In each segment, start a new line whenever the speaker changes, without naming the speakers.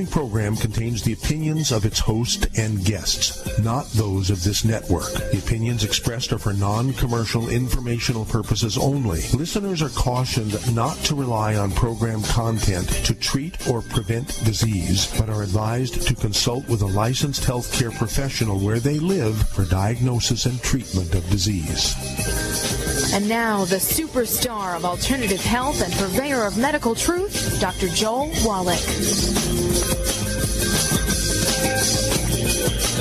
following program contains the opinions of its host and guests, not those of this network. The opinions expressed are for non-commercial informational purposes only. Listeners are cautioned not to rely on program content to treat or prevent disease, but are advised to consult with a licensed healthcare professional where they live for diagnosis and treatment of disease.
And now, the superstar of alternative health and purveyor of medical truth, Dr. Joel Wallach.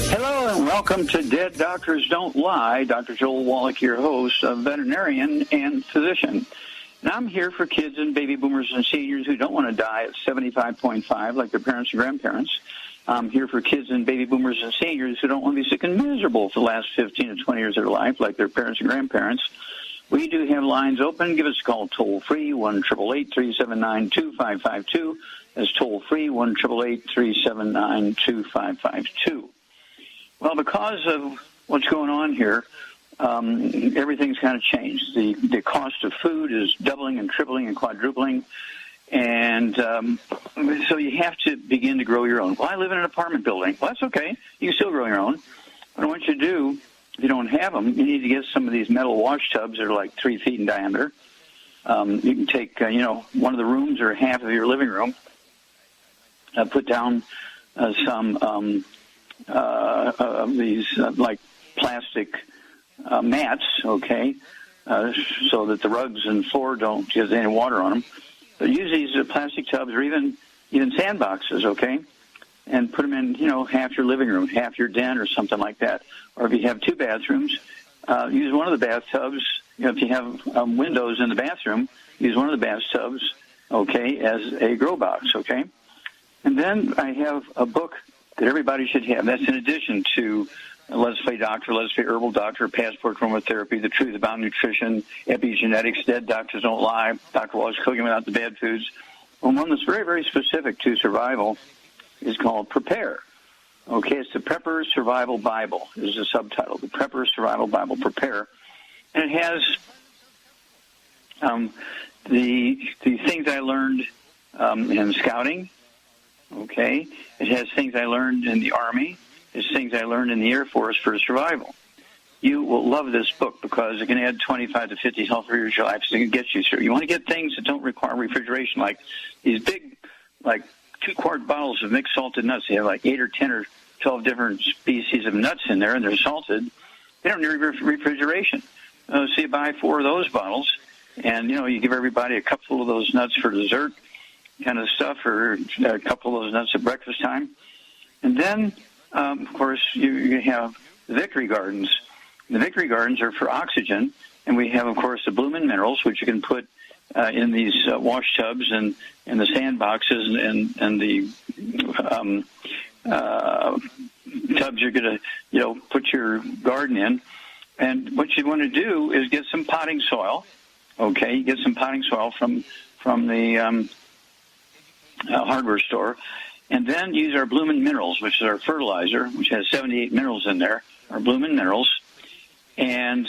Hello and welcome to Dead Doctors Don't Lie. Dr. Joel Wallach, your host, a veterinarian and physician. And I'm here for kids and baby boomers and seniors who don't want to die at 75.5 like their parents and grandparents. I'm here for kids and baby boomers and seniors who don't want to be sick and miserable for the last 15 to 20 years of their life like their parents and grandparents. We do have lines open. Give us a call toll-free, 1-888-379-2552. That's toll-free, 1-888-379-2552. Well, because of what's going on here, everything's kind of changed. The cost of food is doubling and tripling and quadrupling. And so you have to begin to grow your own. Well, I live in an apartment building. Well, that's okay. You can still grow your own. But what you do, if you don't have them, you need to get some of these metal wash tubs that are like 3 feet in diameter. You can take, one of the rooms or half of your living room, put down some these like plastic mats, okay, so that the rugs and floor don't get any water on them. But use these plastic tubs or even sandboxes, okay, and put them in, half your living room, half your den or something like that. Or if you have 2 bathrooms, use one of the bathtubs. If you have windows in the bathroom, use one of the bathtubs, okay, as a grow box, okay. And then I have a book that everybody should have. That's in addition to Let's Play Doctor, Let's Play Herbal Doctor, Passport Chromotherapy, The Truth About Nutrition, Epigenetics, Dead Doctors Don't Lie, Dr. Wallach's Cooking Without the Bad Foods. Well, one that's very, very specific to survival is called Prepare. Okay, it's the Prepper Survival Bible is the subtitle. The Prepper Survival Bible, Prepare. And it has the things I learned in scouting. Okay, it has things I learned in the Army. It's things I learned in the Air Force for survival. You will love this book because it can add 25 to 50 health years of your life. So it can get you through. You want to get things that don't require refrigeration, like these big, like 2-quart bottles of mixed salted nuts. They have like 8 or 10 or 12 different species of nuts in there, and they're salted. They don't need refrigeration. So you buy 4 of those bottles, and, you give everybody a cupful of those nuts for dessert kind of stuff, or a couple of those nuts at breakfast time. And then, of course, you have the Victory Gardens. The Victory Gardens are for oxygen, and we have, of course, the Bloomin' Minerals, which you can put in these wash tubs and in the sand boxes and the tubs you're going to, put your garden in. And what you want to do is get some potting soil. Okay, get some potting soil from the hardware store, and then use our Bloomin' Minerals, which is our fertilizer, which has 78 minerals in there, our Bloomin' Minerals. And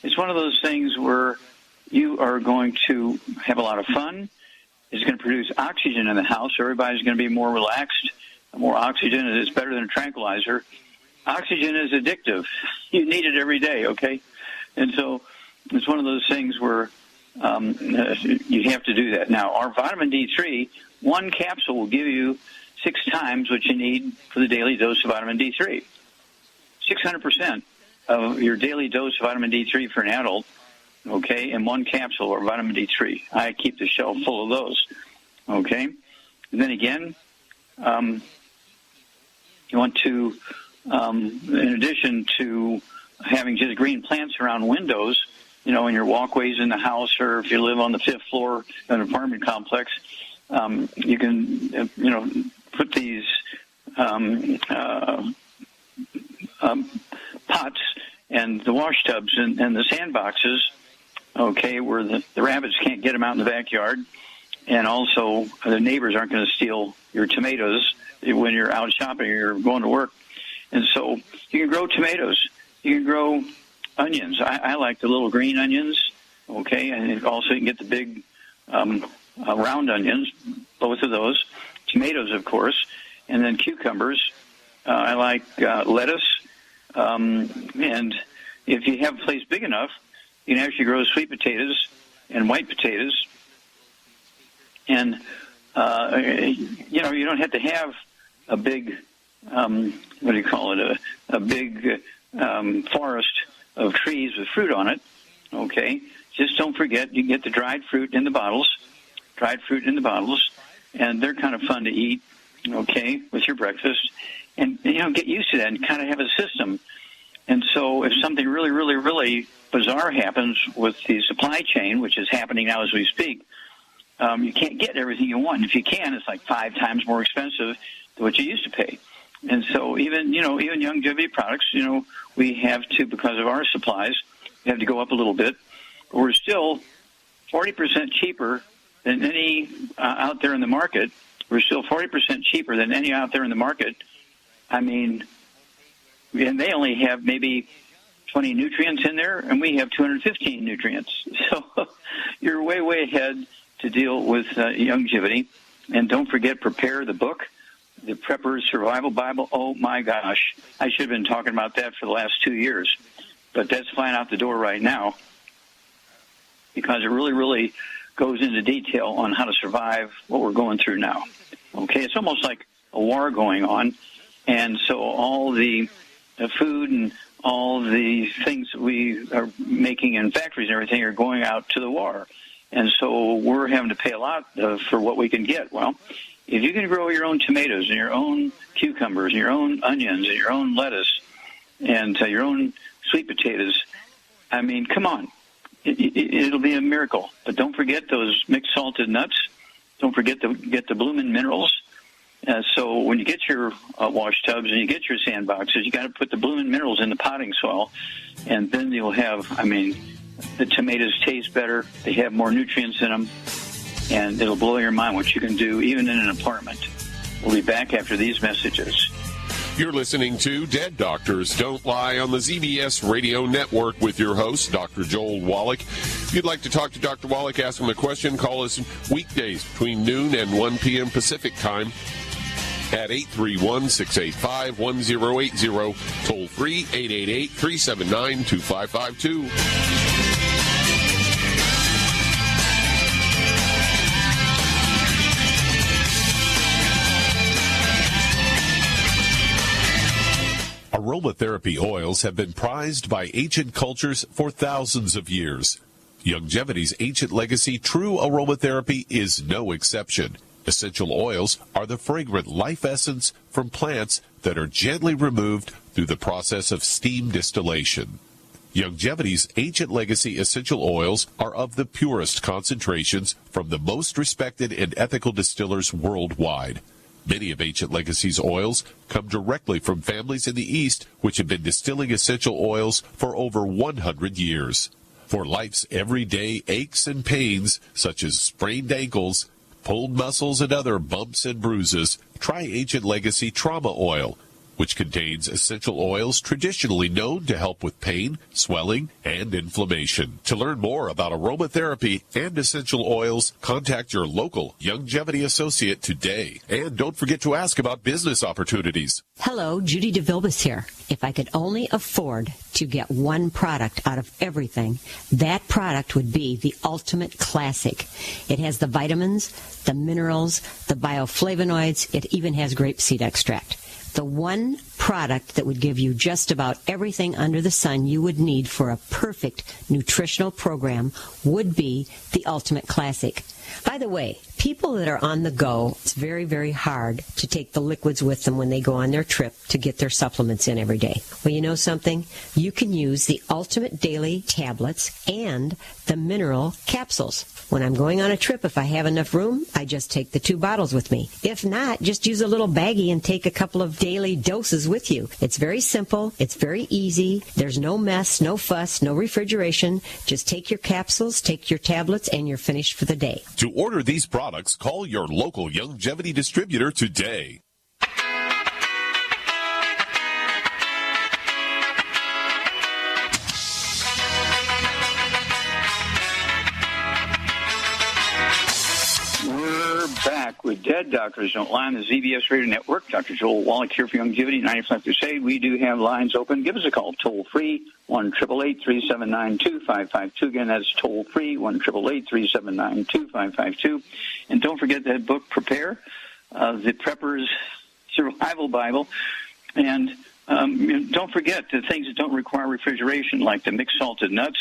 it's one of those things where you are going to have a lot of fun. It's going to produce oxygen in the house. So everybody's going to be more relaxed. More oxygen is better than a tranquilizer. Oxygen is addictive. You need it every day, okay? And so it's one of those things where you have to do that. Now, our vitamin D3, 1 capsule will give you 6 times what you need for the daily dose of vitamin D3. 600% of your daily dose of vitamin D3 for an adult, okay, in 1 capsule or vitamin D3. I keep the shelf full of those, okay? And then again, you want to, in addition to having just green plants around windows, in your walkways in the house, or if you live on the 5th floor of an apartment complex, you can, put these pots and the wash tubs and the sand boxes, okay, where the rabbits can't get them out in the backyard, and also the neighbors aren't going to steal your tomatoes when you're out shopping or you're going to work. And so you can grow tomatoes. You can grow onions. I like the little green onions, okay, and also you can get the big round onions, both of those. tomatoes, of course, and then cucumbers. I like lettuce. And if you have a place big enough, you can actually grow sweet potatoes and white potatoes. And, you don't have to have a big, a big forest of trees with fruit on it, okay? Just don't forget, you can get the dried fruit in the bottles, and they're kind of fun to eat, okay, with your breakfast. And, get used to that and kind of have a system. And so if something really, really, really bizarre happens with the supply chain, which is happening now as we speak, you can't get everything you want. And if you can, it's like 5 times more expensive than what you used to pay. And so even Youngevity products, we have to, because of our supplies, we have to go up a little bit. But we're still 40% cheaper than any out there in the market. We're still 40% cheaper than any out there in the market. I mean, and they only have maybe 20 nutrients in there, and we have 215 nutrients. So you're way, way ahead to deal with Youngevity. And don't forget, Prepare the book, the Prepper's Survival Bible. Oh, my gosh. I should have been talking about that for the last 2 years. But that's flying out the door right now because it really, really goes into detail on how to survive what we're going through now. Okay, it's almost like a war going on. And so all the food and all the things that we are making in factories and everything are going out to the war. And so we're having to pay a lot for what we can get. Well, if you can grow your own tomatoes and your own cucumbers and your own onions and your own lettuce and your own sweet potatoes, I mean, come on. It'll be a miracle. But don't forget those mixed salted nuts. Don't forget to get the bloomin' minerals. So when you get your wash tubs and you get your sandboxes, you got to put the bloomin' minerals in the potting soil, and then you'll have, the tomatoes taste better. They have more nutrients in them, and it'll blow your mind what you can do even in an apartment. We'll be back after these messages.
You're listening to Dead Doctors Don't Lie on the ZBS Radio Network with your host, Dr. Joel Wallach. If you'd like to talk to Dr. Wallach, ask him a question, call us weekdays between noon and 1 p.m. Pacific Time at 831-685-1080, toll free 888-379-2552. Aromatherapy oils have been prized by ancient cultures for thousands of years. Youngevity's ancient legacy, True Aromatherapy, is no exception. Essential oils are the fragrant life essence from plants that are gently removed through the process of steam distillation. Youngevity's ancient legacy essential oils are of the purest concentrations from the most respected and ethical distillers worldwide. Many of Ancient Legacy's oils come directly from families in the East which have been distilling essential oils for over 100 years. For life's everyday aches and pains, such as sprained ankles, pulled muscles, and other bumps and bruises, try Ancient Legacy Trauma Oil, which contains essential oils traditionally known to help with pain, swelling, and inflammation. To learn more about aromatherapy and essential oils, contact your local Youngevity associate today. And don't forget to ask about business opportunities.
Hello, Judy DeVilbiss here. If I could only afford to get one product out of everything, that product would be the Ultimate Classic. It has the vitamins, the minerals, the bioflavonoids. It even has grapeseed extract. The one product that would give you just about everything under the sun you would need for a perfect nutritional program would be the Ultimate Classic. By the way, people that are on the go, it's very, very hard to take the liquids with them when they go on their trip to get their supplements in every day. Well, you know something? You can use the Ultimate Daily tablets and the mineral capsules. When I'm going on a trip, if I have enough room, I just take the 2 bottles with me. If not, just use a little baggie and take a couple of daily doses with you. It's very simple. It's very easy. There's no mess, no fuss, no refrigeration. Just take your capsules, take your tablets, and you're finished for the day.
To order these products, call your local Youngevity distributor today.
We're back with Dead. Doctors Don't Lie on the ZBS Radio Network. Dr. Joel Wallach here for Youngevity, 95 Crusade. We do have lines open. Give us a call, toll-free, 1-888-379-2552. Again, that's toll-free, 1-888-379-2552. And don't forget that book, Prepare, the Prepper's Survival Bible. And don't forget the things that don't require refrigeration, like the mixed salted nuts,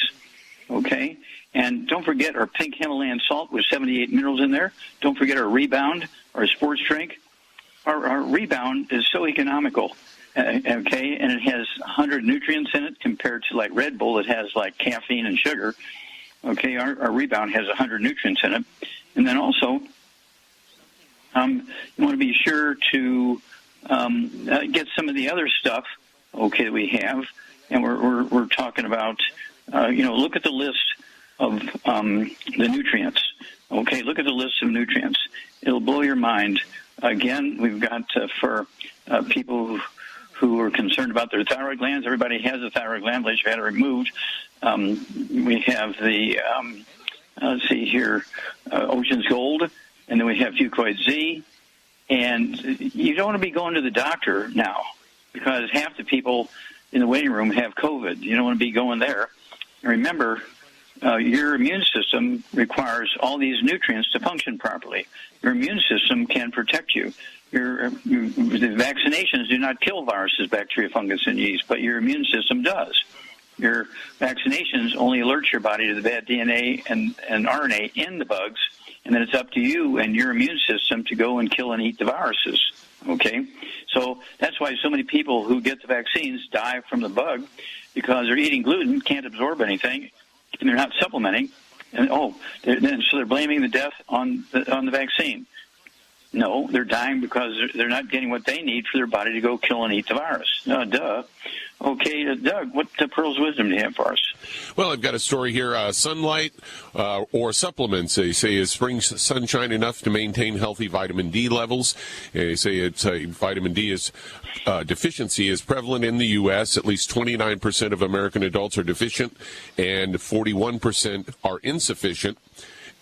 okay? And don't forget our pink Himalayan salt with 78 minerals in there. Don't forget our Rebound, our sports drink. Our Rebound is so economical, okay? And it has 100 nutrients in it compared to like Red Bull that has like caffeine and sugar. Okay, our Rebound has 100 nutrients in it. And then also, you want to be sure to get some of the other stuff, okay, that we have. And we're talking about, look at the list of the nutrients. Okay, look at the list of nutrients. It'll blow your mind. Again, we've got for people who are concerned about their thyroid glands. Everybody has a thyroid gland, unless you had it removed. We have the, let's see here, Ocean's Gold, and then we have Fucoid Z. And you don't want to be going to the doctor now because half the people in the waiting room have COVID. You don't want to be going there. And remember, your immune system requires all these nutrients to function properly. Your immune system can protect you. The vaccinations do not kill viruses, bacteria, fungus, and yeast, but your immune system does. Your vaccinations only alert your body to the bad DNA and RNA in the bugs, and then it's up to you and your immune system to go and kill and eat the viruses. Okay? So that's why so many people who get the vaccines die from the bug, because they're eating gluten, can't absorb anything, and they're not supplementing, and so they're blaming the death on the vaccine. No, they're dying because they're not getting what they need for their body to go kill and eat the virus. Duh. Okay, Doug, what Pearl's Wisdom do you have for us?
Well, I've got a story here. Sunlight or supplements, they say, is spring sunshine enough to maintain healthy vitamin D levels? They say it's vitamin D deficiency is prevalent in the U.S. At least 29% of American adults are deficient, and 41% are insufficient.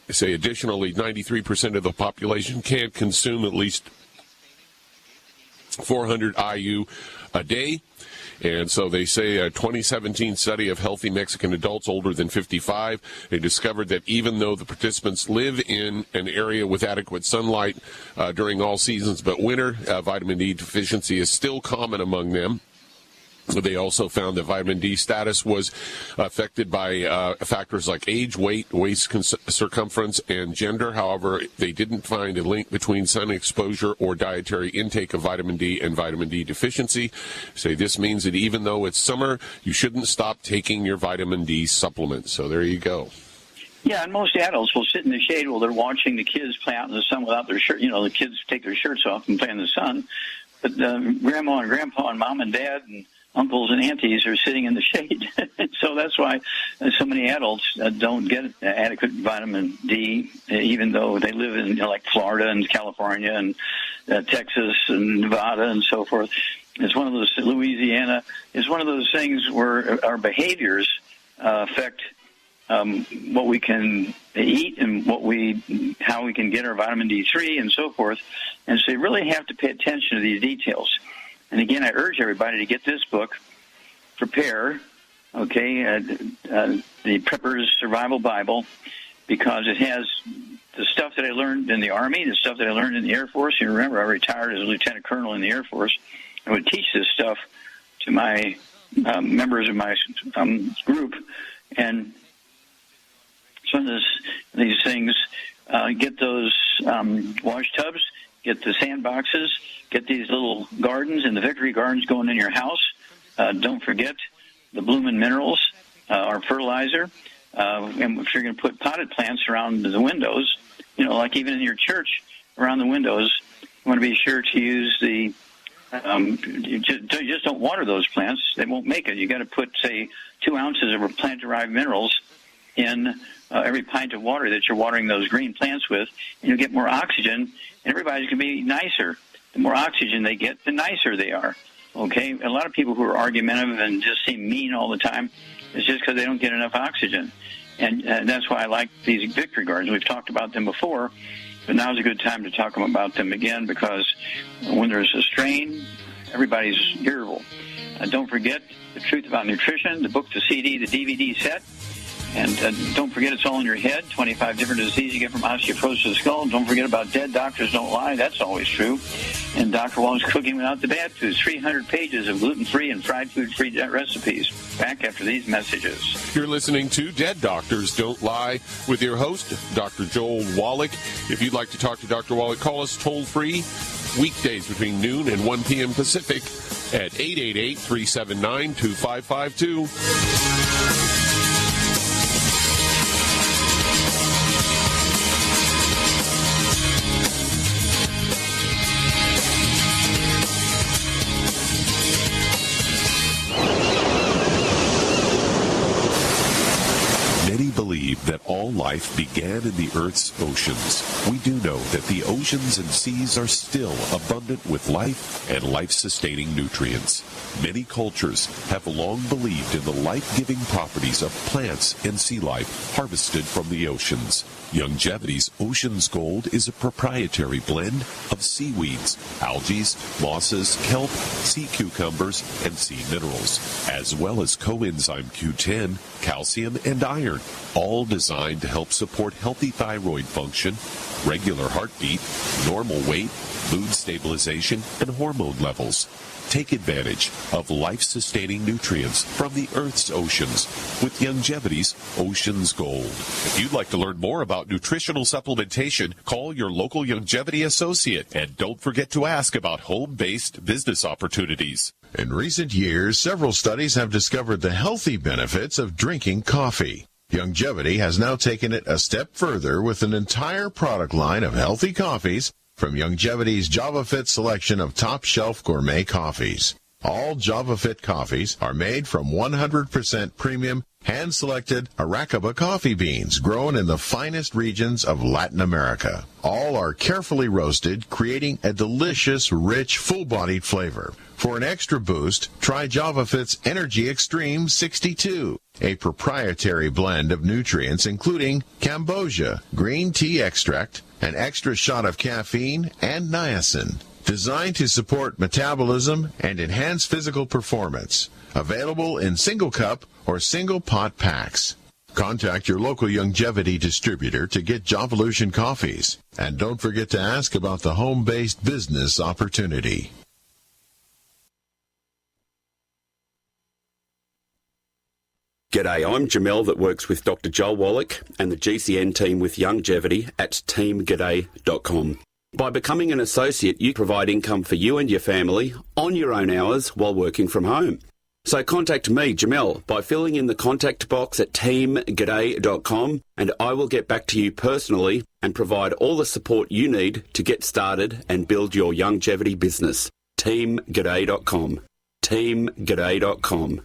They say additionally, 93% of the population can't consume at least 400 IU a day. And so they say a 2017 study of healthy Mexican adults older than 55, they discovered that even though the participants live in an area with adequate sunlight during all seasons but winter, vitamin D deficiency is still common among them. They also found that vitamin D status was affected by factors like age, weight, waist circumference, and gender. However, they didn't find a link between sun exposure or dietary intake of vitamin D and vitamin D deficiency. Say this means that even though it's summer, you shouldn't stop taking your vitamin D supplement. So there you go.
Yeah, and most adults will sit in the shade while they're watching the kids play out in the sun without their shirt. You know, the kids take their shirts off and play in the sun. But Grandma and Grandpa and Mom and Dad and uncles and aunties are sitting in the shade. So that's why so many adults don't get adequate vitamin D, even though they live in like Florida and California and Texas and Nevada and so forth. It's one of those, Louisiana is one of those things where our behaviors affect what we can eat and how we can get our vitamin D3 and so forth. And so you really have to pay attention to these details. And again, I urge everybody to get this book, Prepare, okay, the Prepper's Survival Bible, because it has the stuff that I learned in the Army, the stuff that I learned in the Air Force. You remember, I retired as a lieutenant colonel in the Air Force. I would teach this stuff to my members of my group, and some of these things, get those wash tubs, get the sandboxes, get these little gardens and the Victory Gardens going in your house. Don't forget the Bloomin' Minerals, our fertilizer. And if you're going to put potted plants around the windows, like even in your church around the windows, you want to be sure to use the you just don't water those plants. They won't make it. You got to put, say, 2 ounces of plant-derived minerals in every pint of water that you're watering those green plants with, and you'll get more oxygen, and everybody's going to be nicer. The more oxygen they get, the nicer they are. Okay? A lot of people who are argumentative and just seem mean all the time, it's just because they don't get enough oxygen. And that's why I like these Victory Gardens. We've talked about them before. But now's a good time to talk about them again, because when there's a strain, everybody's irritable. Don't forget The Truth About Nutrition, the book, the CD, the DVD set. And don't forget, it's all in your head. 25 different diseases you get from osteoporosis to the skull. Don't forget about Dead Doctors Don't Lie. That's always true. And Dr. Wallach's Cooking Without the Bad Foods. 300 pages of gluten-free and fried food-free recipes. Back after these messages.
You're listening to Dead Doctors Don't Lie with your host, Dr. Joel Wallach. If you'd like to talk to Dr. Wallach, call us toll-free weekdays between noon and 1 p.m. Pacific at 888-379-2552. Many believe that all life began in the Earth's oceans. We do know that the oceans and seas are still abundant with life and life-sustaining nutrients. Many cultures have long believed in the life-giving properties of plants and sea life harvested from the oceans. Youngevity's Ocean's Gold is a proprietary blend of seaweeds, algae, mosses, kelp, sea cucumbers, and sea minerals, as well as coenzyme Q10, calcium, and iron, all designed to help support healthy thyroid function, regular heartbeat, normal weight, mood stabilization, and hormone levels. Take advantage of life-sustaining nutrients from the Earth's oceans with Youngevity's Ocean's Gold. If you'd like to learn more about nutritional supplementation, call your local Youngevity associate, and don't forget to ask about home-based business opportunities.
In recent years, several studies have discovered the healthy benefits of drinking coffee. Youngevity has now taken it a step further with an entire product line of healthy coffees from Youngevity's JavaFit selection of top-shelf gourmet coffees. All JavaFit coffees are made from 100% premium, hand-selected Arabica coffee beans grown in the finest regions of Latin America. All are carefully roasted, creating a delicious, rich, full-bodied flavor. For an extra boost, try JavaFit's Energy Extreme 62, a proprietary blend of nutrients including Cambogia, green tea extract, an extra shot of caffeine, and niacin, designed to support metabolism and enhance physical performance. Available in single cup or single pot packs. Contact your local Youngevity distributor to get Jovolution coffees. And don't forget to ask about the home-based business opportunity.
G'day, I'm Jamel that works with Dr. Joel Wallach and the GCN team with Youngevity at teamg'day.com. By becoming an associate, you provide income for you and your family on your own hours while working from home. So contact me, Jamel, by filling in the contact box at teamg'day.com, and I will get back to you personally and provide all the support you need to get started and build your Youngevity business. teamg'day.com. teamg'day.com.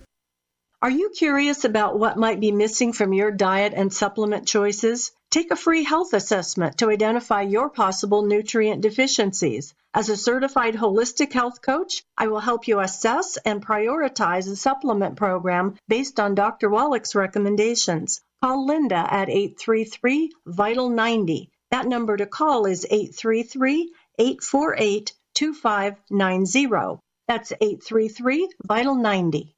Are you curious about what might be missing from your diet and supplement choices? Take a free health assessment to identify your possible nutrient deficiencies. As a certified holistic health coach, I will help you assess and prioritize a supplement program based on Dr. Wallach's recommendations. Call Linda at 833-VITAL-90. That number to call is 833-848-2590. That's 833-VITAL-90.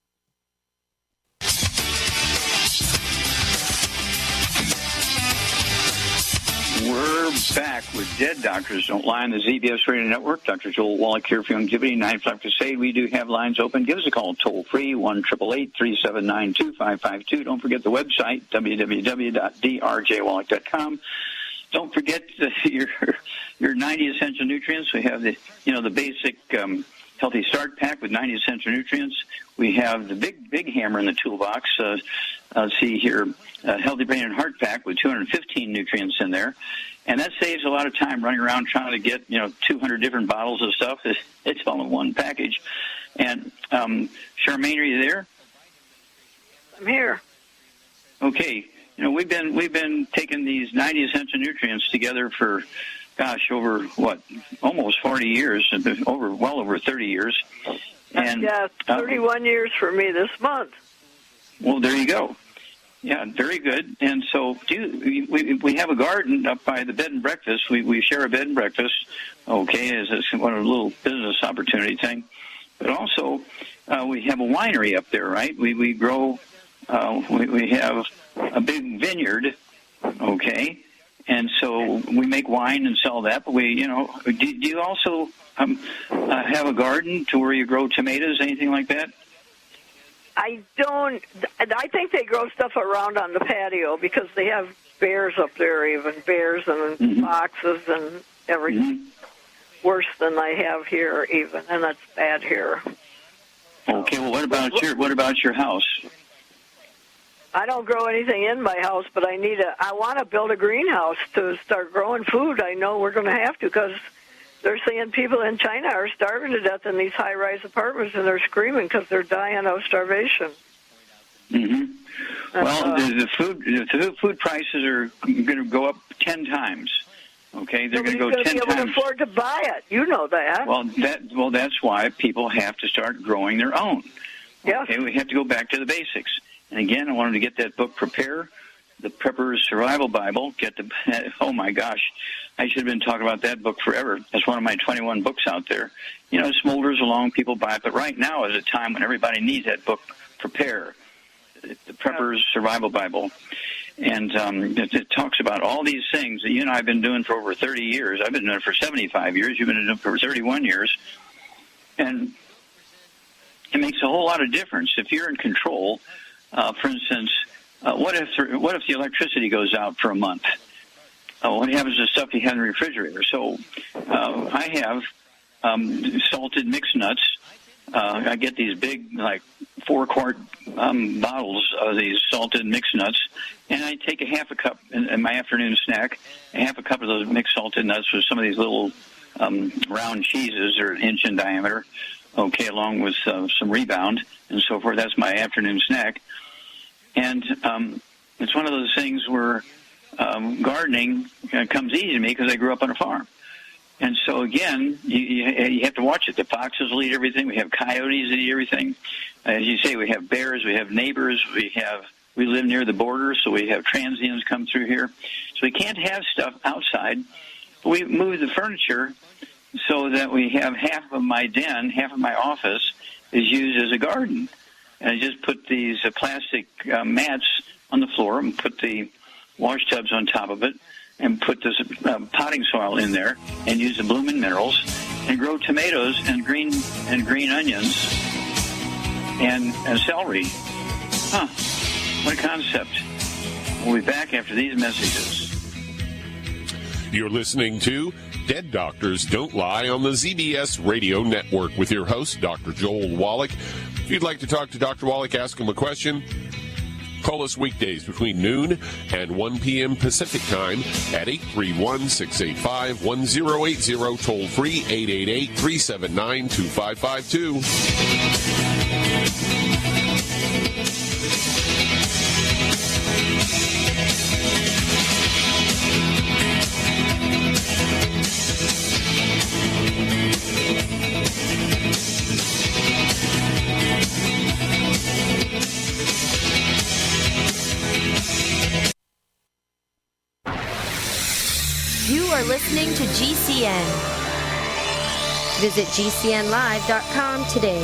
We're back with Dead Doctors Don't Lie on the ZBS Radio Network. Dr. Joel Wallach here for Youngevity, 9-5 Crusade. We do have lines open. Give us a call toll-free, 1-888-379-2552. Don't forget the website, www.drjwallach.com. Don't forget your 90 essential nutrients. We have the basic Healthy Start Pack with 90 essential nutrients. We have the big hammer in the toolbox. See here, Healthy Brain and Heart Pack with 215 nutrients in there. And that saves a lot of time running around trying to get, 200 different bottles of stuff. It's all in one package. And Charmaine, are you there?
I'm here.
Okay. We've been taking these 90 essential nutrients together for over almost 40 years, well over 30 years. And
31 years for me this month.
Well, there you go. Yeah, very good. And so we have a garden up by the bed and breakfast. We share a bed and breakfast, okay, as one of a little business opportunity thing. But also we have a winery up there, right? We grow, we have a big vineyard, okay, and so we make wine and sell that. But do you also have a garden to where you grow tomatoes, anything like that?
I don't. I think they grow stuff around on the patio because they have bears up there, even bears and foxes and everything. Worse than I have here, even, and that's bad here.
Okay. Well, what about your house?
I don't grow anything in my house, but I want to build a greenhouse to start growing food. I know we're going to have to because they're saying people in China are starving to death in these high-rise apartments, and they're screaming because they're dying of starvation.
Mm-hmm. Well, the food prices are going to go up 10 times. Okay, they're going to go 10 times.
Nobody's going to be able to afford to buy it. You know that.
Well, that's why people have to start growing their own.
Yes.
Okay, we have to go back to the basics. And again, I wanted to get that book, Prepare, the Prepper's Survival Bible. Oh my gosh, I should have been talking about that book forever. That's one of my 21 books out there. It smolders along, people buy it. But right now is a time when everybody needs that book, Prepare, the Prepper's Survival Bible. And it talks about all these things that you and I have been doing for over 30 years. I've been doing it for 75 years. You've been doing it for 31 years. And it makes a whole lot of difference. If you're in control, for instance, what if the electricity goes out for a month? What happens to stuff you have in the refrigerator? So I have salted mixed nuts. I get these big, 4-quart bottles of these salted mixed nuts, and I take a half a cup in my afternoon snack, a half a cup of those mixed salted nuts with some of these little round cheeses that are an inch in diameter, okay, along with some Rebound and so forth. That's my afternoon snack. And it's one of those things where gardening comes easy to me because I grew up on a farm. And so, again, you have to watch it. The foxes will eat everything. We have coyotes that eat everything. As you say, we have bears. We have neighbors. We live near the border, so we have transients come through here. So we can't have stuff outside. But we move the furniture so that we have half of my den, half of my office is used as a garden. And I just put these plastic mats on the floor and put the wash tubs on top of it and put this potting soil in there and use the blooming minerals and grow tomatoes and green onions and celery. What a concept. We'll be back after these messages.
You're listening to Dead Doctors Don't Lie on the ZBS Radio Network with your host, Dr. Joel Wallach. If you'd like to talk to Dr. Wallach, ask him a question, call us weekdays between noon and 1 p.m. Pacific Time at 831-685-1080, toll free 888-379-2552.
You are listening to GCN. Visit GCNlive.com today.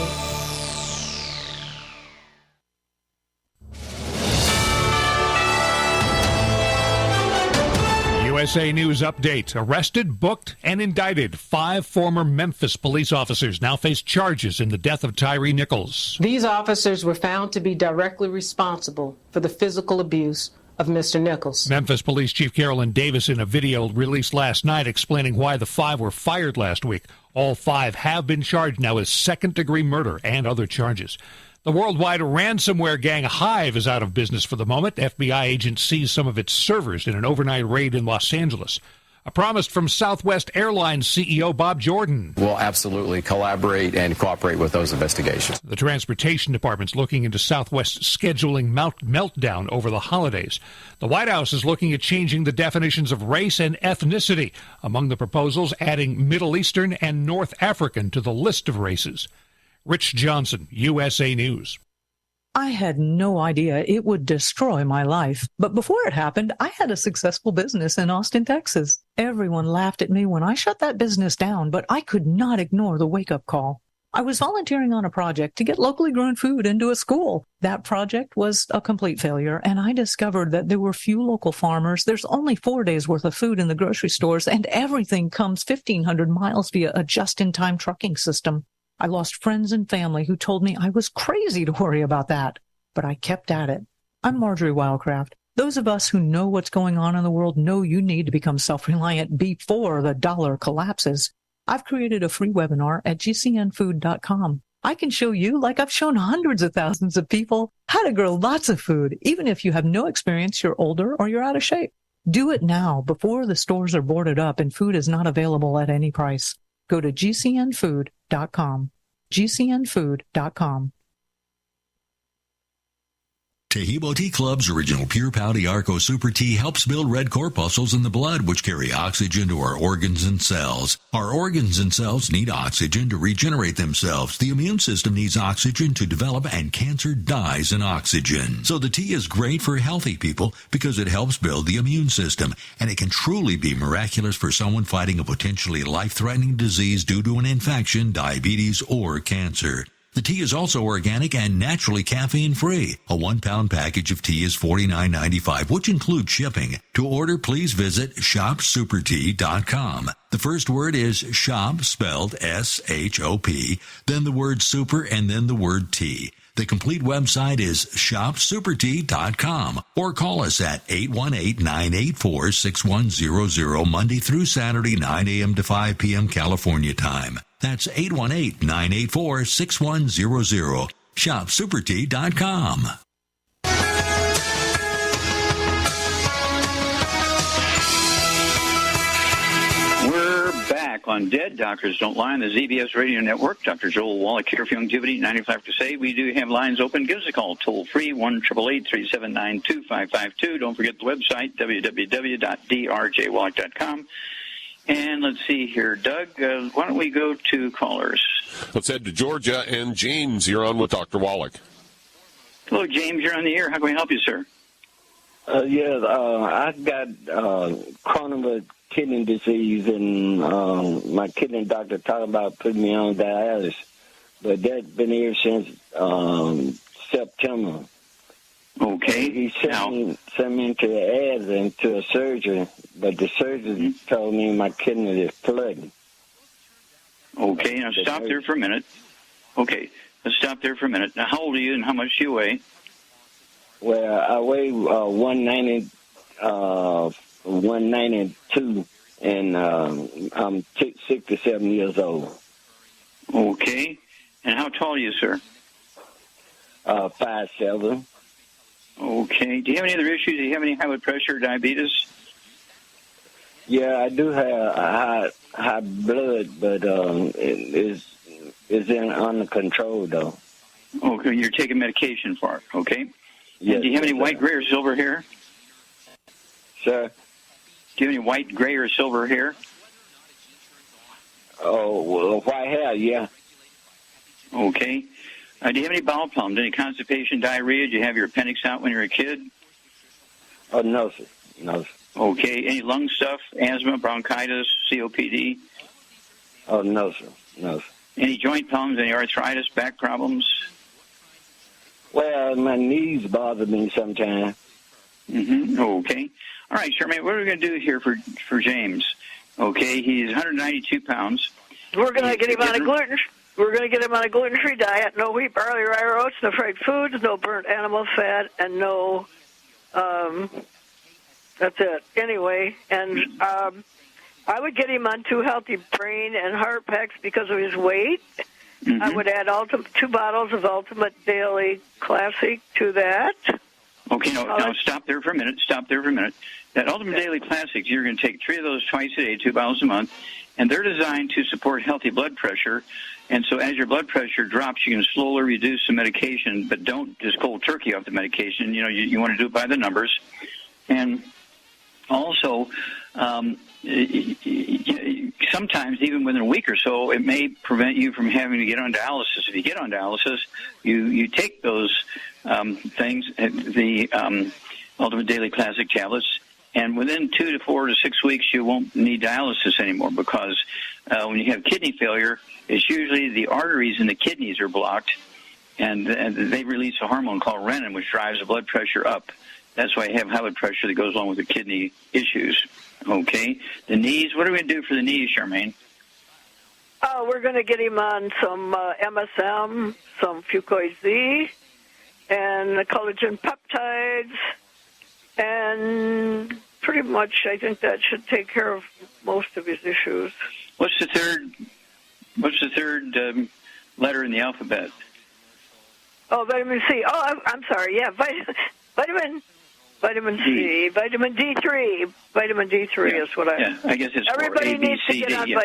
USA News Update. Arrested, booked, and indicted. 5 former Memphis police officers now face charges in the death of Tyree Nichols.
These officers were found to be directly responsible for the physical abuse of Mr. Nichols.
Memphis Police Chief Carolyn Davis in a video released last night explaining why the 5 were fired last week. All 5 have been charged now as second-degree murder and other charges. The worldwide ransomware gang Hive is out of business for the moment. FBI agents seized some of its servers in an overnight raid in Los Angeles. A promise from Southwest Airlines CEO Bob Jordan.
We'll absolutely collaborate and cooperate with those investigations.
The Transportation Department's looking into Southwest's scheduling meltdown over the holidays. The White House is looking at changing the definitions of race and ethnicity. Among the proposals, adding Middle Eastern and North African to the list of races. Rich Johnson, USA News.
I had no idea it would destroy my life. But before it happened, I had a successful business in Austin, Texas. Everyone laughed at me when I shut that business down, but I could not ignore the wake-up call. I was volunteering on a project to get locally grown food into a school. That project was a complete failure, and I discovered that there were few local farmers. There's only 4 days' worth of food in the grocery stores, and everything comes 1,500 miles via a just-in-time trucking system. I lost friends and family who told me I was crazy to worry about that, but I kept at it. I'm Marjorie Wildcraft. Those of us who know what's going on in the world know you need to become self-reliant before the dollar collapses. I've created a free webinar at gcnfood.com. I can show you, like I've shown hundreds of thousands of people, how to grow lots of food, even if you have no experience, you're older, or you're out of shape. Do it now before the stores are boarded up and food is not available at any price. Go to gcnfood.com. gcnfood.com.
Tahibo Tea Club's original Pure Pouty Arco Super Tea helps build red corpuscles in the blood, which carry oxygen to our organs and cells. Our organs and cells need oxygen to regenerate themselves. The immune system needs oxygen to develop, and cancer dies in oxygen. So the tea is great for healthy people because it helps build the immune system, and it can truly be miraculous for someone fighting a potentially life-threatening disease due to an infection, diabetes, or cancer. The tea is also organic and naturally caffeine-free. A 1-pound package of tea is $49.95, which includes shipping. To order, please visit shopsupertea.com. The first word is shop, spelled S-H-O-P, then the word super, and then the word tea. The complete website is shopsupertea.com, or call us at 818-984-6100 Monday through Saturday, 9 a.m. to 5 p.m. California time. That's 818-984-6100. ShopSuperTea.com.
We're back on Dead Doctors Don't Lie on the ZBS Radio Network. Dr. Joel Wallach here for Youngevity, 95 to say. We do have lines open. Give us a call, toll-free, 1-888-379-2552. Don't forget the website, www.drjwallach.com. And let's see here, Doug, why don't we go to callers?
Let's head to Georgia, and James, you're on with Dr. Wallach.
Hello, James, you're on the air. How can we help you, sir?
I've got chronic kidney disease, and my kidney doctor talked about putting me on dialysis, but that's been here since September.
Okay.
He sent me into the ads and to a surgeon, but the surgeon told me my kidney is flooding.
Okay, now stop there for a minute. Okay, let's stop there for a minute. Now, how old are you and how much do you weigh?
Well, I weigh 192, and I'm 67 years old.
Okay, and how tall are you, sir?
5'7".
Okay. Do you have any other issues? Do you have any high blood pressure or diabetes?
Yeah, I do have high blood, but it's under control, though.
Okay, you're taking medication for it, okay?
Yes,
and do you have any white, gray, or silver hair?
Sir?
Do you have any white, gray, or silver hair?
Oh, well, white hair, yeah.
Okay. Do you have any bowel problems, any constipation, diarrhea? Did you have your appendix out when you were a kid?
Oh, no, sir. No, sir.
Okay. Any lung stuff, asthma, bronchitis, COPD?
Oh, no, sir. No, sir.
Any joint problems, any arthritis, back problems?
Well, my knees bother me sometimes.
Mm-hmm. Okay. All right, Charmaine, what are we going to do here for James? Okay, he's 192 pounds.
We're going to get him on a gluten. We're going to get him on a gluten-free diet. No wheat, barley, rye, or oats, no fried foods, no burnt animal fat, and no. That's it. Anyway, and I would get him on 2 healthy brain and heart packs because of his weight. Mm-hmm. I would add 2 bottles of Ultimate Daily Classic to that.
Okay, now stop there for a minute. That Ultimate Daily Classics, you're going to take 3 of those twice a day, 2 bottles a month, and they're designed to support healthy blood pressure. And so as your blood pressure drops, you can slowly reduce the medication, but don't just cold turkey off the medication. You know, you want to do it by the numbers. And Also, sometimes even within a week or so, it may prevent you from having to get on dialysis. If you get on dialysis, you take those things, the Ultimate Daily Classic tablets, and within 2 to 4 to 6 weeks, you won't need dialysis anymore, because when you have kidney failure, it's usually the arteries in the kidneys are blocked, and they release a hormone called renin, which drives the blood pressure up. That's why you have high blood pressure that goes along with the kidney issues. Okay? The knees, what are we going to do for the knees, Charmaine?
We're going to get him on some MSM, some Fucoid Z, and the collagen peptides, and pretty much I think that should take care of most of his issues.
What's the third letter in the alphabet?
Oh, vitamin C. Oh, I'm sorry. Yeah, vitamin C, vitamin D3. Vitamin D3 is what I
guess it's
everybody
A, B,
needs
C,
to get
D,
on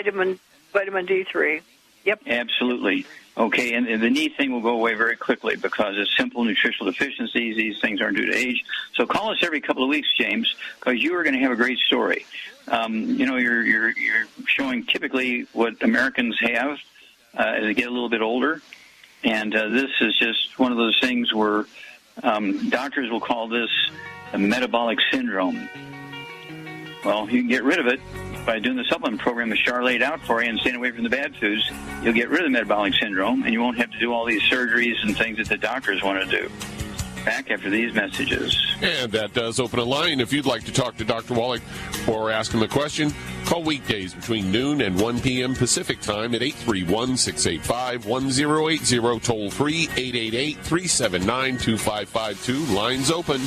vitamin D3. Yep.
Absolutely. Okay, and the knee thing will go away very quickly because it's simple nutritional deficiencies. These things aren't due to age. So call us every couple of weeks, James, because you are going to have a great story. You're showing typically what Americans have as they get a little bit older, and this is just one of those things where doctors will call this a metabolic syndrome. Well, you can get rid of it by doing the supplement program that Char laid out for you and staying away from the bad foods. You'll get rid of the metabolic syndrome, and you won't have to do all these surgeries and things that the doctors want to do. Back after these messages.
And that does open a line. If you'd like to talk to Dr. Wallach or ask him a question, call weekdays between noon and 1 p.m. Pacific Time at 831-685-1080, toll free 888-379-2552. Lines open.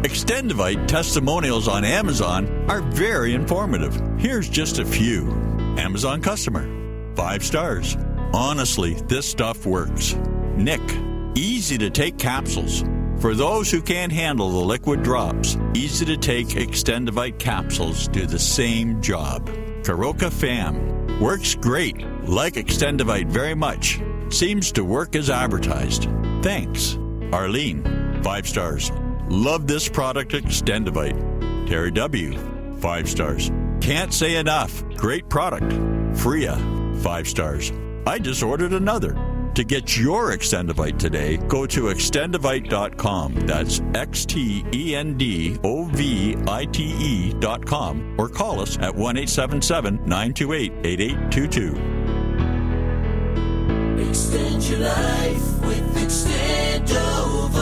Extendivite testimonials on Amazon are very informative. Here's just a few. Amazon customer, 5 stars. Honestly, this stuff works. Nick, easy to take capsules. For those who can't handle the liquid drops, easy to take Extendivite capsules do the same job. Karoka Fam, works great. Like Extendivite very much. Seems to work as advertised. Thanks. Arlene, 5 stars. Love this product, Extendivite. Terry W., 5 stars. Can't say enough. Great product. Freya, 5 stars. I just ordered another. To get your Extendivite today, go to extendivite.com. That's XTENDOVITE.com, or call us at 1-877-928-8822.
Extend your life with Extendovite.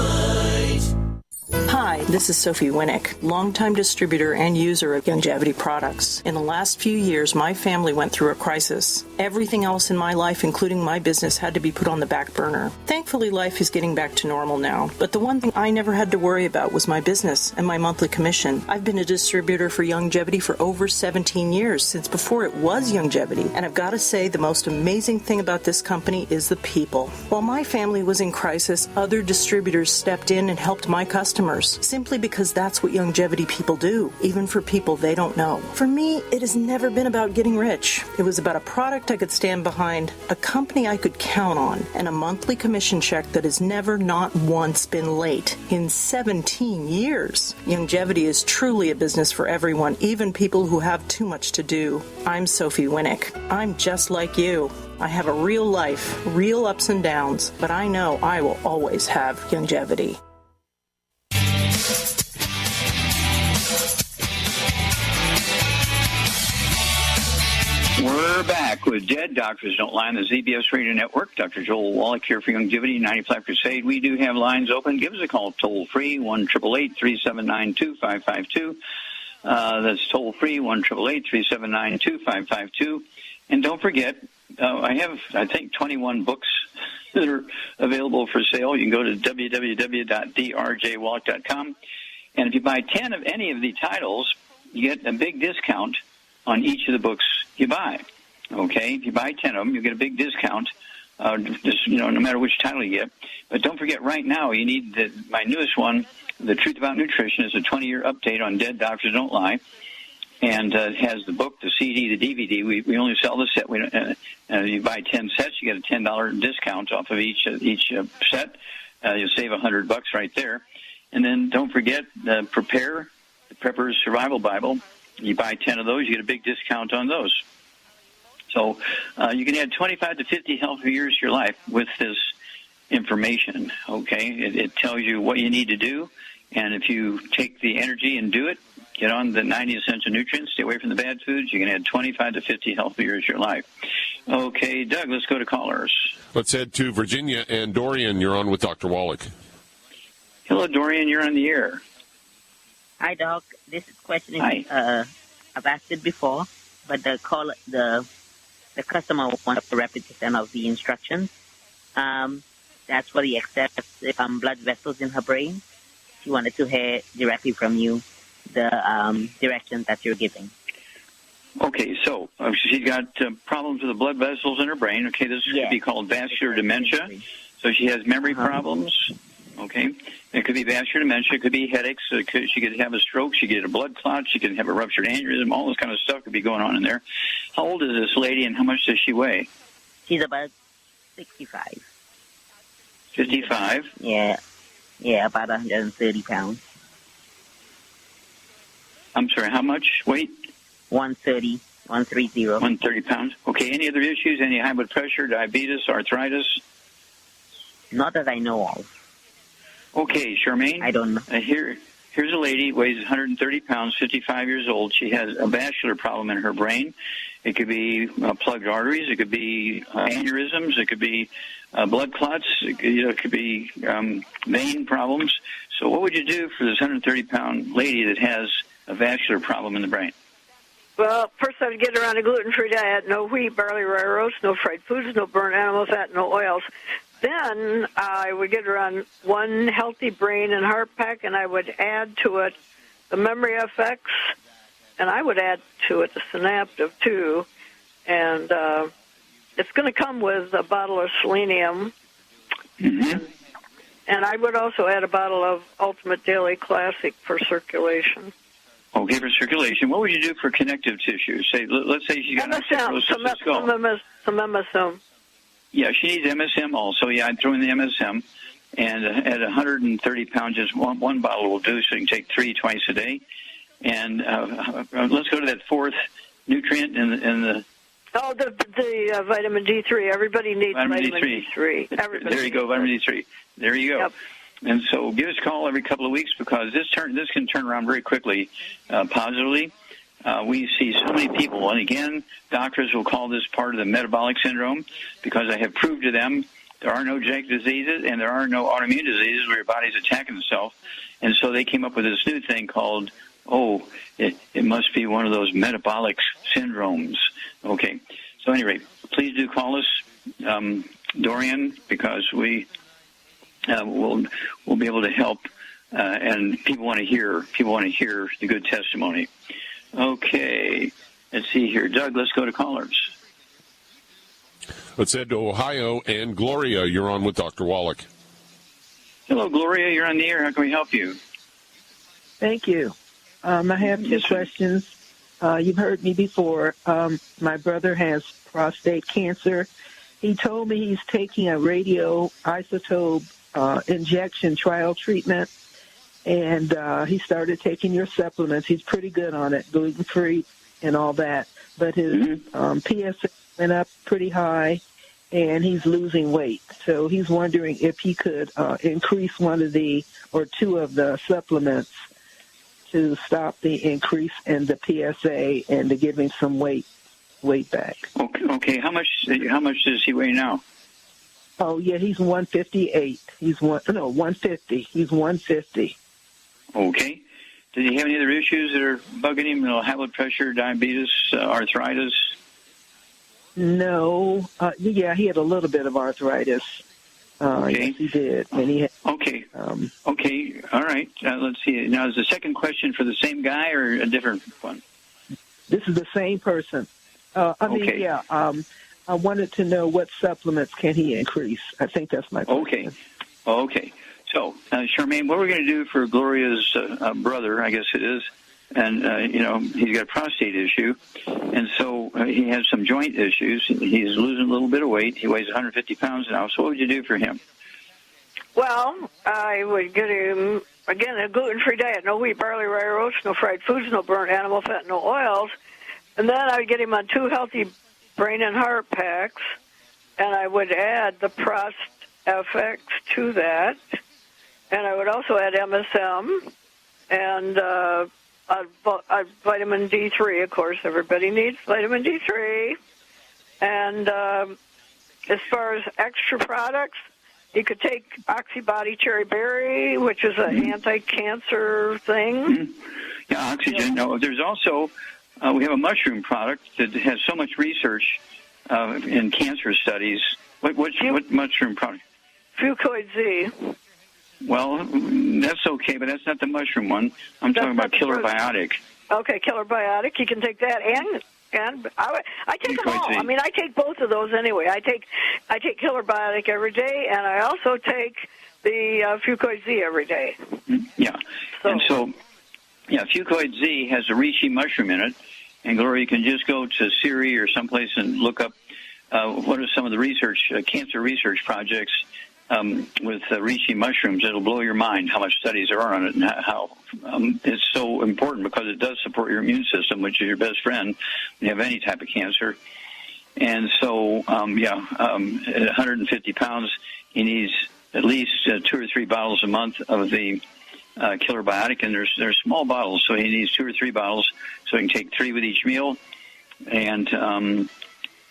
Hi, this is Sophie Winnick, longtime distributor and user of YOUNGEVITY products. In the last few years, my family went through a crisis. Everything else in my life, including my business, had to be put on the back burner. Thankfully, life is getting back to normal now. But the one thing I never had to worry about was my business and my monthly commission. I've been a distributor for YOUNGEVITY for over 17 years, since before it was YOUNGEVITY. And I've got to say, the most amazing thing about this company is the people. While my family was in crisis, other distributors stepped in and helped my customers, simply because that's what YOUNGEVITY people do, even for people they don't know. For me, it has never been about getting rich. It was about a product I could stand behind, a company I could count on, and a monthly commission check that has never not once been late in 17 years. YOUNGEVITY is truly a business for everyone, even people who have too much to do. I'm Sophie Winnick. I'm just like you. I have a real life, real ups and downs, but I know I will always have YOUNGEVITY.
We're back with Dead Doctors Don't Lie on the ZBS Radio Network. Dr. Joel Wallach here for YOUNGEVITY 95 Crusade. We do have lines open. Give us a call toll-free, 1-888-379-2552. That's toll-free, 1-888-379-2552. And don't forget, I have, I think, 21 books that are available for sale. You can go to www.drjwallach.com. And if you buy 10 of any of the titles, you get a big discount on each of the books you buy. Okay? If you buy 10 of them, you get a big discount just, no matter which title you get. But don't forget, right now, you need my newest one, The Truth About Nutrition. Is a 20-year update on Dead Doctors Don't Lie. And it has the book, the CD, the DVD. We only sell the set. We don't, you buy 10 sets, you get a $10 discount off of each set. You'll save $100 right there. And then don't forget Prepare, the Prepper's Survival Bible. You buy 10 of those, you get a big discount on those. So you can add 25 to 50 healthy years to your life with this information, okay? It tells you what you need to do, and if you take the energy and do it, get on the 90 essential nutrients, stay away from the bad foods, you can add 25 to 50 healthy years to your life. Okay, Doug, let's go to callers.
Let's head to Virginia, and Dorian, you're on with Dr. Wallach.
Hello, Dorian, you're on the air.
Hi, Doc. This question is, I've asked it before, but the customer wants a repetition of the instructions. That's what he accepts blood vessels in her brain. She wanted to hear directly from you the directions that you're giving.
Okay, so she's got problems with the blood vessels in her brain. Okay, this could be called vascular dementia. So she has memory problems. Okay, it could be vascular dementia. It could be headaches. She could have a stroke. She could get a blood clot. She could have a ruptured aneurysm. All this kind of stuff could be going on in there. How old is this lady, and how much does she weigh?
She's about 65.
55?
Yeah, about 130 pounds.
I'm sorry, how much weight?
130.
130 pounds. Okay, any other issues? Any high blood pressure, diabetes, arthritis?
Not that I know of.
Okay, Charmaine.
I don't know.
Here's a lady, weighs 130 pounds, 55 years old. She has a vascular problem in her brain. It could be plugged arteries. It could be aneurysms. It could be blood clots. It could be vein problems. So what would you do for this 130-pound lady that has a vascular problem in the brain?
Well, first I would get her on a gluten-free diet, no wheat, barley, rye, roast, no fried foods, no burnt animal fat, no oils. Then I would get her on one healthy brain and heart pack, and I would add to it the Memory FX, and I would add to it the Synaptive, too. And it's going to come with a bottle of selenium.
Mm-hmm.
And I would also add a bottle of Ultimate Daily Classic for circulation.
Okay, for circulation. What would you do for connective tissue? Let's say she's got
MSM, some MSM.
Yeah, she needs MSM also. Yeah, I'd throw in the MSM. And at 130 pounds, just one bottle will do, so you can take 3 twice a day. And let's go to that fourth nutrient in the...
Oh, the vitamin D3. Everybody needs vitamin D3.
There you go, vitamin D3. There you go.
Yep.
And so give us a call every couple of weeks, because this can turn around very quickly, positively. We see so many people, and again, doctors will call this part of the metabolic syndrome, because I have proved to them there are no genetic diseases and there are no autoimmune diseases where your body's attacking itself. And so they came up with this new thing called, it must be one of those metabolic syndromes. Okay. So anyway, please do call us, Dorian, because we'll be able to help, and people want to hear the good testimony. Okay, let's see here. Doug, let's go to callers.
Let's head to Ohio, and Gloria, you're on with Dr. Wallach.
Hello, Gloria, you're on the air. How can we help you?
Thank you. I have two questions. You've heard me before. My brother has prostate cancer. He told me he's taking a radioisotope injection trial treatment, and he started taking your supplements. He's pretty good on it, gluten-free and all that. But his PSA went up pretty high, and he's losing weight. So he's wondering if he could increase one of or two of the supplements to stop the increase in the PSA and to give him some weight back.
Okay. How much does he weigh now?
Oh, yeah, he's 158. 150. He's 150.
Okay. Does he have any other issues that are bugging him? High blood pressure, diabetes, arthritis?
No. Yeah, he had a little bit of arthritis.
Okay.
Yes, he did. And he had,
okay. Okay. All right. Let's see. Now, is the second question for the same guy or a different one?
This is the same person. I wanted to know what supplements can he increase. I think that's my question.
Okay. So, Charmaine, what we're going to do for Gloria's brother, I guess it is, and, he's got a prostate issue, and so he has some joint issues. He's losing a little bit of weight. He weighs 150 pounds now. So what would you do for him?
Well, I would get him, again, a gluten-free diet. No wheat, barley, rye, or oats, no fried foods, no burnt animal fat, no oils. And then I would get him on 2 healthy brain and heart packs, and I would add the Prost FX to that. And I would also add MSM and vitamin D3. Of course, everybody needs vitamin D3. And as far as extra products, you could take Oxybody Cherry Berry, which is an anti-cancer thing.
Mm-hmm. Yeah, oxygen. No, there's also, we have a mushroom product that has so much research in cancer studies. What mushroom product?
Fucoid Z.
Well, that's okay, but that's not the mushroom one. I'm talking about Killer Biotic.
Okay, Killer Biotic. You can take that, and I take them all. I mean, I take both of those anyway. I take Killer Biotic every day, and I also take the Fucoid Z every day.
Yeah, Fucoid Z has a reishi mushroom in it, and Gloria, you can just go to Siri or someplace and look up what are some of the cancer research projects with reishi mushrooms. It'll blow your mind how much studies there are on it and how it's so important because it does support your immune system, which is your best friend when you have any type of cancer. And so, at 150 pounds, he needs at least 2 or 3 bottles a month of the Killer Biotic, and there's small bottles, so he needs 2 or 3 bottles, so he can take 3 with each meal, and that's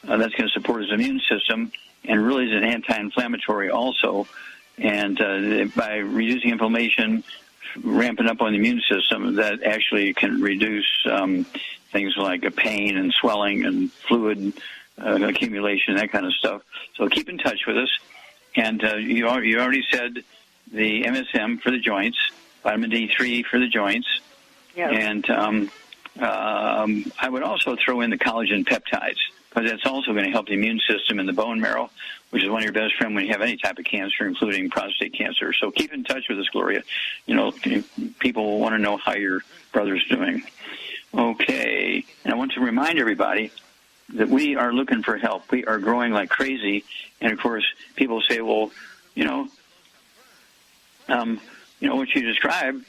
going to support his immune system. And really is an anti-inflammatory also. And by reducing inflammation, ramping up on the immune system, that actually can reduce things like pain and swelling and fluid accumulation, that kind of stuff. So keep in touch with us. And you already said the MSM for the joints, vitamin D3 for the joints.
Yes.
And I would also throw in the collagen peptides, because that's also going to help the immune system and the bone marrow, which is one of your best friends when you have any type of cancer, including prostate cancer. So keep in touch with us, Gloria. People want to know how your brother's doing. Okay. And I want to remind everybody that we are looking for help. We are growing like crazy. And, of course, people say, well, what you described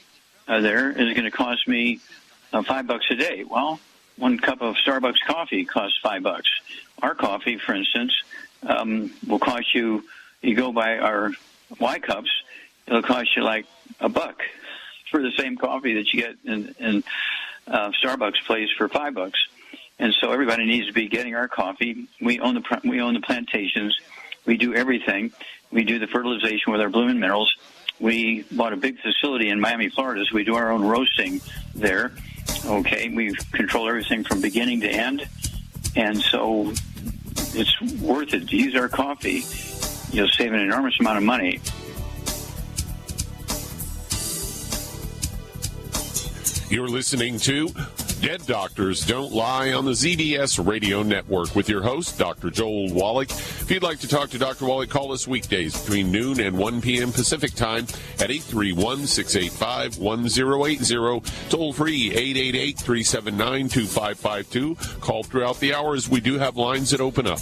there is going to cost me $5 a day. Well, 1 cup of Starbucks coffee costs $5. Our coffee, for instance, will cost you go by our Y cups, it'll cost you like $1 for the same coffee that you get in Starbucks place for $5. And so everybody needs to be getting our coffee. We own the plantations. We do everything. We do the fertilization with our Blooming Minerals. We bought a big facility in Miami, Florida, so we do our own roasting there. Okay, we control everything from beginning to end, and so it's worth it to use our coffee. You'll save an enormous amount of money.
You're listening to Dead Doctors Don't Lie on the ZBS Radio Network with your host, Dr. Joel Wallach. If you'd like to talk to Dr. Wallach, call us weekdays between noon and 1 p.m. Pacific Time at 831-685-1080. Toll free, 888-379-2552. Call throughout the hours. We do have lines that open up.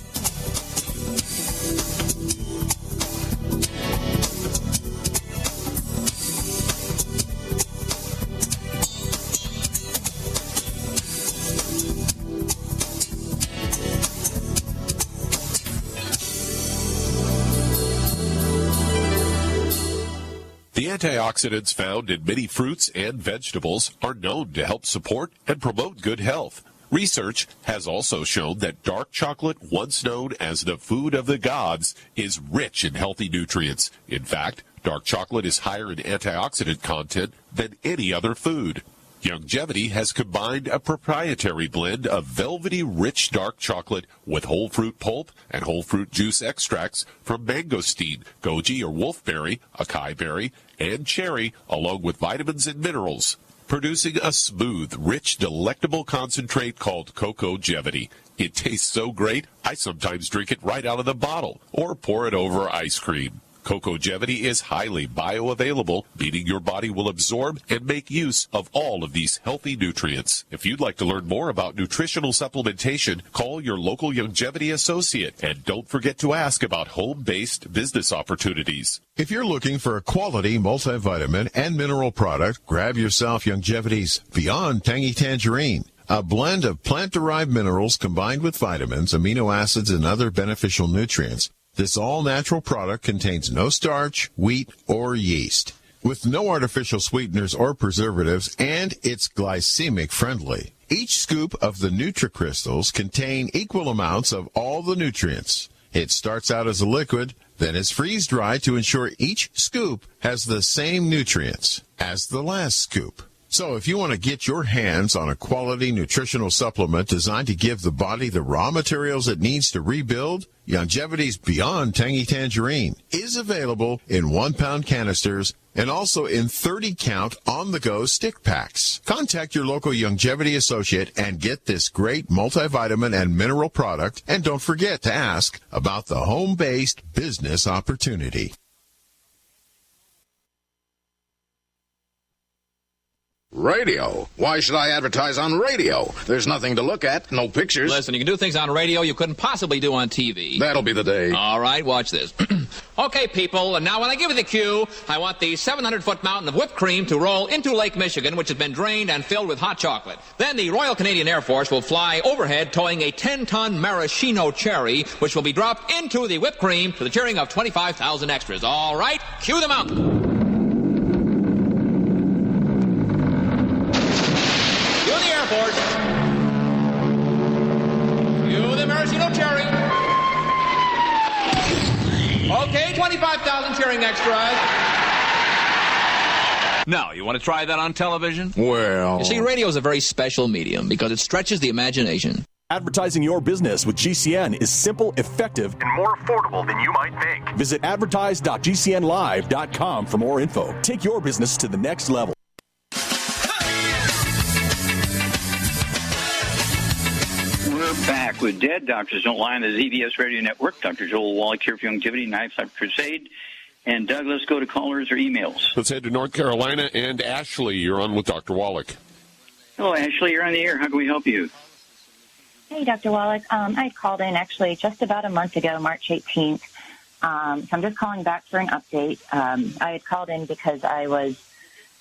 The antioxidants found in many fruits and vegetables are known to help support and promote good health. Research has also shown that dark chocolate, once known as the food of the gods, is rich in healthy nutrients. In fact, dark chocolate is higher in antioxidant content than any other food. Youngevity has combined a proprietary blend of velvety rich dark chocolate with whole fruit pulp and whole fruit juice extracts from mangosteen, goji or wolfberry, acai berry, and cherry, along with vitamins and minerals. producing a smooth, rich, delectable concentrate called YOUNGEVITY. It tastes so great, I sometimes drink it right out of the bottle or pour it over ice cream. YOUNGEVITY is highly bioavailable, meaning your body will absorb and make use of all of these healthy nutrients. If you'd like to learn more about nutritional supplementation, call your local YOUNGEVITY associate, and don't forget to ask about home-based business opportunities.
If you're looking for a quality multivitamin and mineral product, grab yourself YOUNGEVITY's Beyond Tangy Tangerine. A blend of plant-derived minerals combined with vitamins, amino acids, and other beneficial nutrients. This all-natural product contains no starch, wheat, or yeast, with no artificial sweeteners or preservatives, and it's glycemic friendly. Each scoop of the NutriCrystals contain equal amounts of all the nutrients. It starts out as a liquid, then is freeze-dried to ensure each scoop has the same nutrients as the last scoop. So if you want to get your hands on a quality nutritional supplement designed to give the body the raw materials it needs to rebuild, YOUNGEVITY's Beyond Tangy Tangerine is available in 1-pound canisters and also in 30-count on-the-go stick packs. Contact your local YOUNGEVITY associate and get this great multivitamin and mineral product. And don't forget to ask about the home-based business opportunity.
Radio? Why should I advertise on radio? There's nothing to look at, no pictures.
Listen, you can do things on radio you couldn't possibly do on TV.
That'll be the day.
All right, watch this. Okay, people, and now when I give you the cue, I want the 700-foot mountain of whipped cream to roll into Lake Michigan, which has been drained and filled with hot chocolate. Then the Royal Canadian Air Force will fly overhead towing a 10-ton maraschino cherry, which will be dropped into the whipped cream to the cheering of 25,000 extras. All right, cue the mountain. You the maraschino cherry. Okay, 25,000 cheering extras. Now, you want to try that on television?
Well...
You see, radio is a very special medium because it stretches the imagination.
Advertising your business with GCN is simple, effective, and more affordable than you might think. Visit advertise.gcnlive.com for more info. Take your business to the next level.
Back with Dead Doctors Don't Lie on the ZBS Radio Network. Dr. Joel Wallach here for YOUNGEVITY, Knife Life Crusade. And Doug, let's go to callers or emails.
Let's head to North Carolina. And Ashley, you're on with Dr. Wallach.
Hello, Ashley. You're on the air. How can we help you?
Hey, Dr. Wallach. I called in actually just about a month ago, March 18th. So I'm just calling back for an update. I had called in because I was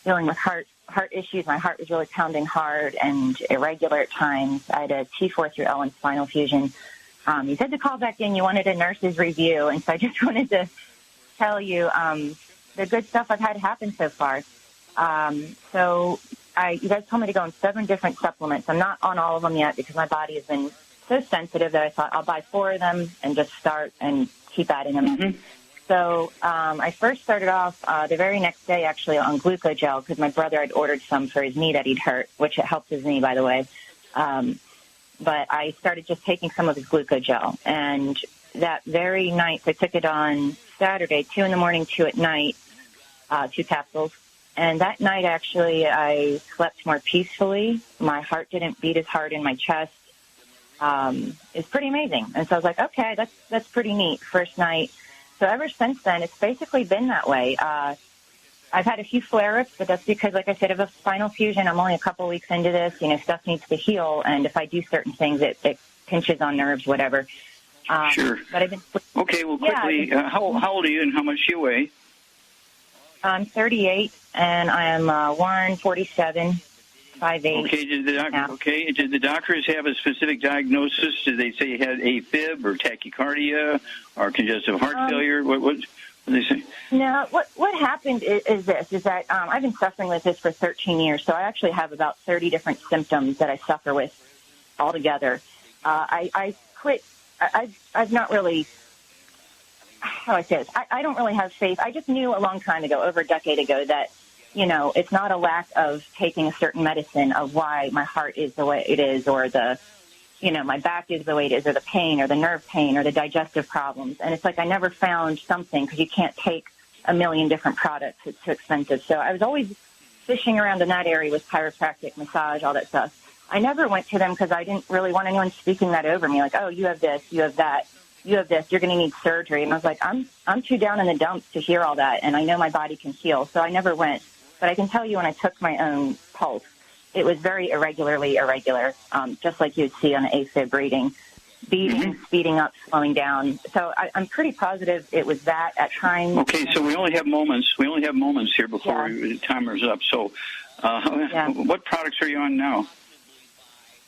dealing with heart issues. My heart was really pounding hard and irregular at times. I had a T4 through L and spinal fusion. You said to call back in. You wanted a nurse's review, and so I just wanted to tell you the good stuff I've had happen so far. You guys told me to go on 7 different supplements. I'm not on all of them yet because my body has been so sensitive that I thought I'll buy 4 of them and just start and keep adding them. Mm-hmm. So I first started off the very next day, actually, on glucogel because my brother had ordered some for his knee that he'd hurt, which it helped his knee, by the way. But I started just taking some of his glucogel. And that very night, so I took it on Saturday, 2 in the morning, 2 at night, 2 capsules. And that night, actually, I slept more peacefully. My heart didn't beat as hard in my chest. It's pretty amazing. And so I was like, okay, that's pretty neat. First night. So ever since then, it's basically been that way. I've had a few flare-ups, but that's because, like I said, of a spinal fusion. I'm only a couple weeks into this. Stuff needs to heal, and if I do certain things, it pinches on nerves, whatever.
Sure.
But I've been...
Okay, well, quickly, how old are you and how much do you weigh?
I'm 38, and I am 147, 5'8".
Okay, did the doctors have a specific diagnosis? Did they say you had AFib or tachycardia or congestive heart failure? What did they say?
No, what happened is that I've been suffering with this for 13 years, so I actually have about 30 different symptoms that I suffer with altogether. I quit. I've not really... How do I say this? I don't really have faith. I just knew a long time ago, over a decade ago, that, it's not a lack of taking a certain medicine of why my heart is the way it is, or my back is the way it is, or the pain, or the nerve pain, or the digestive problems. And it's like I never found something because you can't take a million different products. It's too expensive. So I was always fishing around in that area with chiropractic, massage, all that stuff. I never went to them because I didn't really want anyone speaking that over me, like, oh, you have this, you have that, you have this, you're going to need surgery. And I was like, I'm too down in the dumps to hear all that, and I know my body can heal, so I never went. But I can tell you when I took my own pulse, it was very irregular, just like you would see on an AFib reading, beating, speeding up, slowing down. So I'm pretty positive it was that at times.
Okay, so we only have moments. Here before the timer's up. So what products are you on now?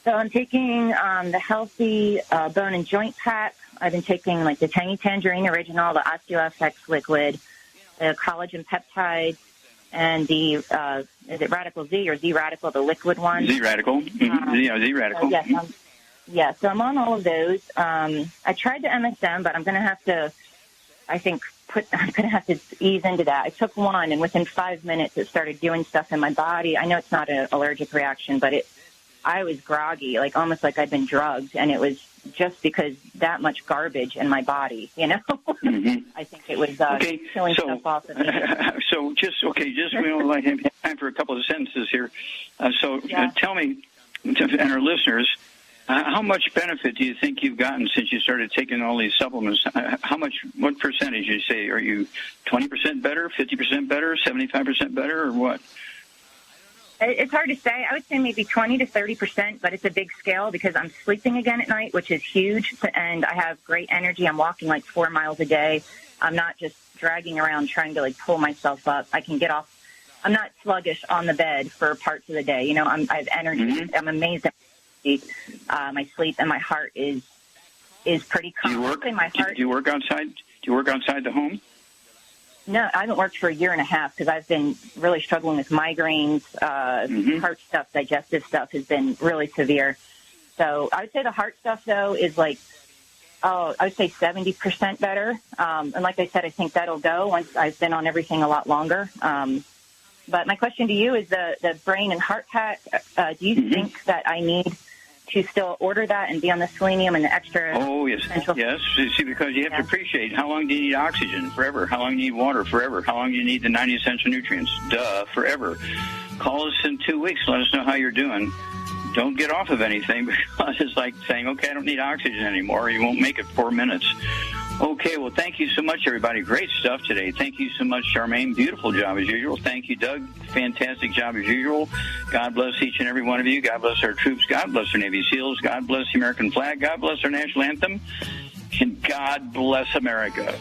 So I'm taking the Healthy Bone and Joint Pack. I've been taking like the Tangy Tangerine Original, the OsteoFX Liquid, the Collagen Peptide, and the, is it Radical Z or Z Radical, the liquid one?
Z Radical. Z Radical.
So I'm on all of those. I tried the MSM, but I'm going to have to, ease into that. I took one, and within 5 minutes it started doing stuff in my body. I know it's not an allergic reaction, but I was groggy, like almost like I'd been drugged, and it was just because that much garbage in my body, you know? I think it was killing stuff off of me.
We only have time for a couple of sentences here. Tell me, and our listeners, how much benefit do you think you've gotten since you started taking all these supplements? What percentage you say? Are you 20% better, 50% better, 75% better, or what?
It's hard to say. I would say maybe 20 to 30%, but it's a big scale because I'm sleeping again at night, which is huge, and I have great energy. I'm walking like 4 miles a day. I'm not just dragging around trying to like pull myself up. I can get off. I'm not sluggish on the bed for parts of the day. You know, I have energy. I'm amazed at my sleep, and my heart is pretty calm.
Do you work outside? Do you work outside the home?
No, I haven't worked for a year and a half because I've been really struggling with migraines, heart stuff, digestive stuff has been really severe. So I would say the heart stuff, though, is like, I would say 70% better. And like I said, I think that'll go once I've been on everything a lot longer. But my question to you is the brain and heart pack, do you think that I need to still order that and be on the selenium and the extra?
Oh, yes. Yes. See, because you have to appreciate how long do you need oxygen? Forever. How long do you need water? Forever. How long do you need the 90 essential nutrients? Forever. Call us in 2 weeks. Let us know how you're doing. Don't get off of anything because it's like saying, okay, I don't need oxygen anymore. You won't make it 4 minutes. Okay, well, thank you so much, everybody. Great stuff today. Thank you so much, Charmaine. Beautiful job as usual. Thank you, Doug. Fantastic job as usual. God bless each and every one of you. God bless our troops. God bless our Navy SEALs. God bless the American flag. God bless our national anthem. And God bless America.